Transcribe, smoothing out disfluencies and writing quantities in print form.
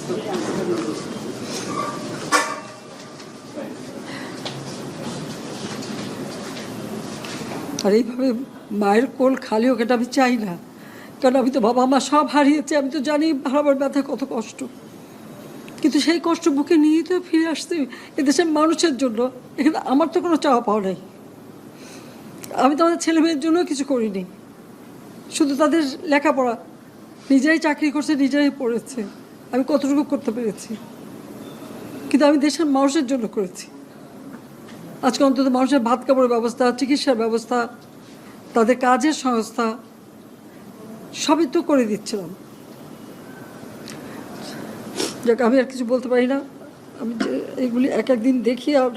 আর এইভাবে মায়ের কোল খালি হোক এটা আমি চাই না, কারণ আমি তো বাবা মা সব হারিয়েছি। আমি তো জানি হারাবার ব্যথা কত কষ্ট, কিন্তু সেই কষ্ট বুকে নিয়েই তো ফিরে আসছি এদেশের মানুষের জন্য। এখানে আমার তো কোনো চাওয়া পাওয়া নেই। আমি তো আমাদের ছেলে মেয়ের জন্য কিছু করিনি, শুধু তাদের লেখাপড়া, নিজেরাই চাকরি করছে, নিজেরাই পড়েছে। আমি কতটুকু করতে পেরেছি, কিন্তু আমি দেশের মানুষের জন্য করেছি। আজকে অন্তত মানুষের ভাত কাপড়ের ব্যবস্থা, চিকিৎসার ব্যবস্থা, তাদের কাজের সংস্থা সবই তো করে দিচ্ছিলাম। যাক, আমি আর কিছু বলতে পারি না। আমি যে এগুলি এক একদিন দেখি আর